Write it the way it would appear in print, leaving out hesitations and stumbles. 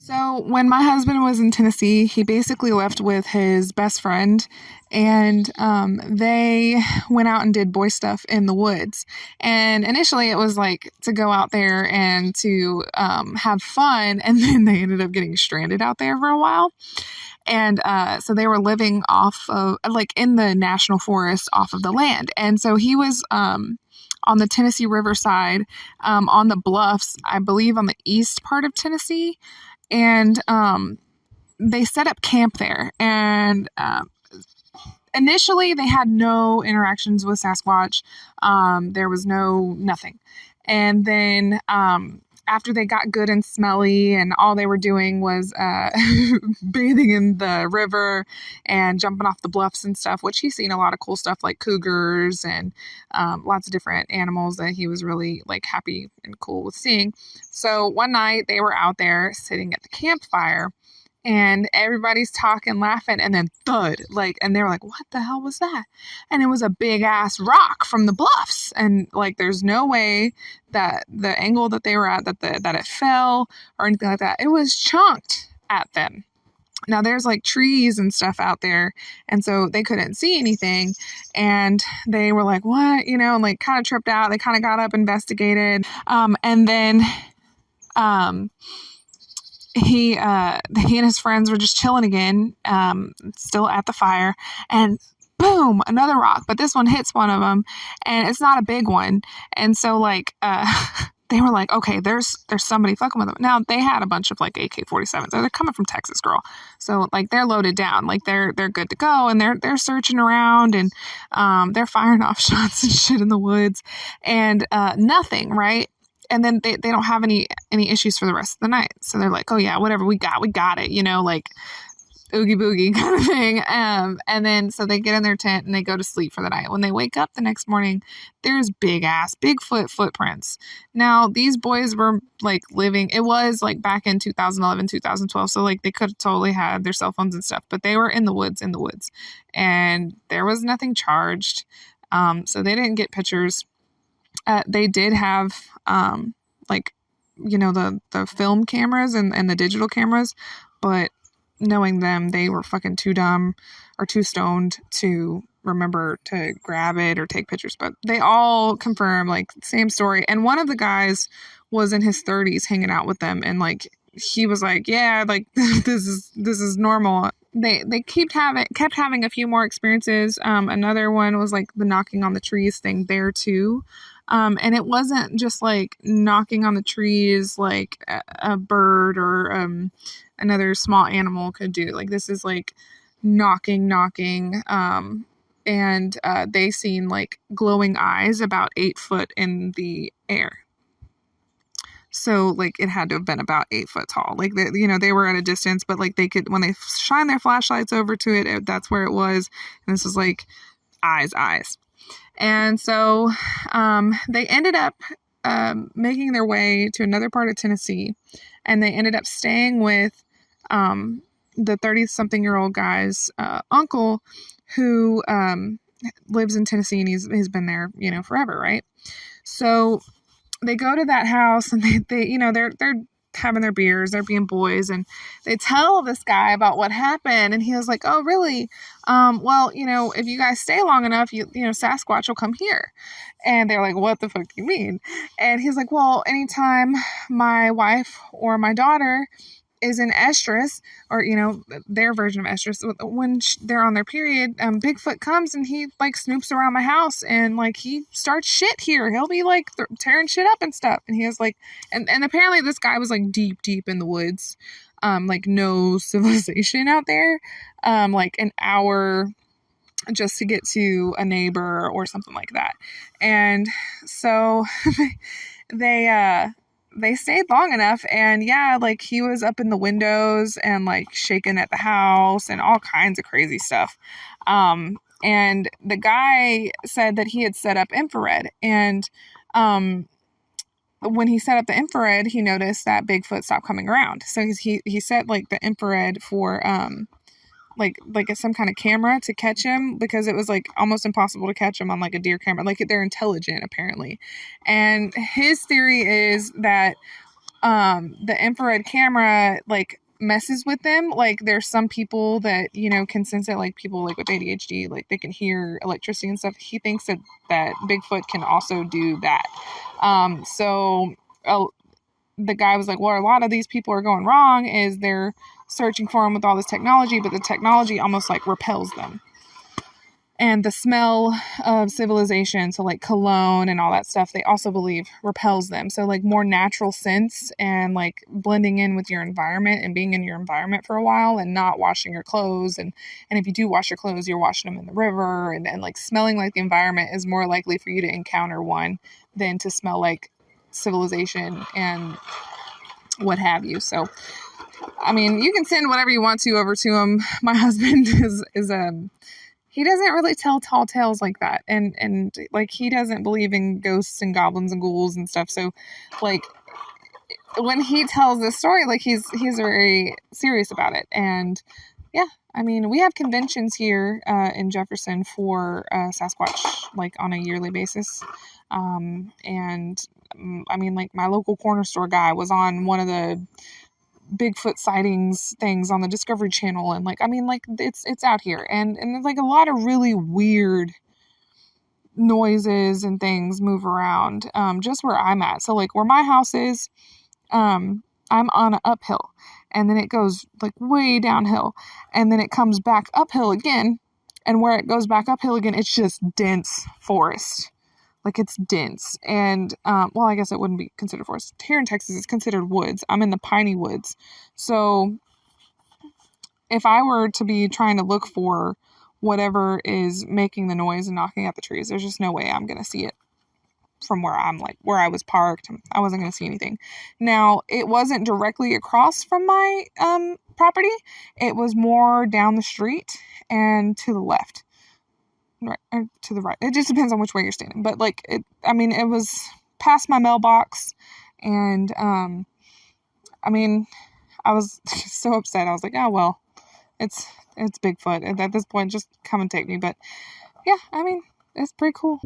So when my husband was in Tennessee, he basically left with his best friend, and they went out and did boy stuff in the woods. And initially, it was like to go out there and to have fun, and then they ended up getting stranded out there for a while. And so they were living off of, like, in the national forest off of the land. And so he was on the Tennessee Riverside, on the bluffs, I believe on the east part of Tennessee. And they set up camp there. And initially, they had no interactions with Sasquatch. There was nothing. And then after they got good and smelly, and all they were doing was bathing in the river and jumping off the bluffs and stuff, which he's seen a lot of cool stuff like cougars and lots of different animals that he was really like happy and cool with seeing. So one night they were out there sitting at the campfire, and everybody's talking, laughing, and then thud, like, and they were like, what the hell was that? And it was a big ass rock from the bluffs. And like, there's no way that the angle that they were at, that it fell or anything like that. It was chunked at them. Now there's like trees and stuff out there, and so they couldn't see anything, and they were like, what, and like kind of tripped out. They kind of got up, investigated, and then he and his friends were just chilling again, still at the fire, and boom, another rock, but this one hits one of them, and it's not a big one. And so like they were like, okay, there's somebody fucking with them. Now they had a bunch of like AK-47s. They're coming from Texas, girl, so like they're loaded down, like they're good to go, and they're searching around, and they're firing off shots and shit in the woods, and nothing, right? And then they don't have any issues for the rest of the night. So they're like, oh yeah, whatever, we got it, like Oogie Boogie kind of thing. And then so they get in their tent and they go to sleep for the night. When they wake up the next morning, there's big ass Bigfoot footprints. Now these boys were like living, it was like back in 2011, 2012. So like they could have totally had their cell phones and stuff, but they were in the woods, and there was nothing charged. So they didn't get pictures. They did have like, the film cameras and the digital cameras, but knowing them, they were fucking too dumb or too stoned to remember to grab it or take pictures. But they all confirm, like, same story. And one of the guys was in his 30s hanging out with them, and like he was like, yeah, like this is normal. They kept having a few more experiences. Another one was like the knocking on the trees thing there too. And it wasn't just like knocking on the trees like a bird or another small animal could do. Like this is like knocking. And they seen like glowing eyes about 8 foot in the air. So like it had to have been about 8 foot tall. Like they were at a distance, but like they could, when they shine their flashlights over to it, that's where it was. And this is like eyes. And so they ended up making their way to another part of Tennessee, and they ended up staying with the 30-something-year-old guy's uncle, who lives in Tennessee, and he's been there, forever, right? So they go to that house, and they're having their beers, they're being boys, and they tell this guy about what happened, and he was like, oh really? Well, if you guys stay long enough, Sasquatch will come here. And they're like, what the fuck do you mean? And he's like, well, anytime my wife or my daughter is in estrus, or their version of estrus, when they're on their period, Bigfoot comes and he like snoops around my house, and like he starts shit here. He'll be like tearing shit up and stuff. And he was like, and apparently this guy was like deep in the woods, like no civilization out there, like an hour just to get to a neighbor or something like that. And so they stayed long enough, and yeah, like he was up in the windows and like shaking at the house and all kinds of crazy stuff. And the guy said that he had set up infrared, and when he set up the infrared, he noticed that Bigfoot stopped coming around. So he set like the infrared for like some kind of camera to catch him, because it was like almost impossible to catch him on like a deer camera. Like they're intelligent apparently. And his theory is that the infrared camera like messes with them. Like there's some people that, you know, can sense it, like people like with ADHD, like they can hear electricity and stuff. He thinks that Bigfoot can also do that. So the guy was like, well, a lot of these people are going wrong is they're searching for him with all this technology, but the technology almost like repels them. And the smell of civilization, so like cologne and all that stuff, they also believe repels them. So like more natural sense and like blending in with your environment and being in your environment for a while and not washing your clothes. And if you do wash your clothes, you're washing them in the river, and like smelling like the environment is more likely for you to encounter one than to smell like civilization and what have you. So, I mean, you can send whatever you want to over to him. My husband is he doesn't really tell tall tales like that, and like he doesn't believe in ghosts and goblins and ghouls and stuff. So like when he tells this story, like he's very serious about it. And yeah, I mean, we have conventions here in Jefferson for Sasquatch, like on a yearly basis. And I mean, like my local corner store guy was on one of the Bigfoot sightings things on the Discovery Channel, and like I mean, like it's out here, and there's like a lot of really weird noises and things move around just where I'm at. So like where my house is, I'm on an uphill, and then it goes like way downhill, and then it comes back uphill again, and where it goes back uphill again, it's just dense forest. Like it's dense. And well, I guess it wouldn't be considered forest. Here in Texas, it's considered woods. I'm in the piney woods. So if I were to be trying to look for whatever is making the noise and knocking out the trees, there's just no way I'm going to see it from where I'm like, where I was parked. I wasn't going to see anything. Now, it wasn't directly across from my property. It was more down the street and to the left. Right, or to the right. It just depends on which way you're standing. But like it, I mean, it was past my mailbox, and I mean, I was so upset. I was like, oh well, it's Bigfoot, and at this point, just come and take me. But yeah, I mean, it's pretty cool.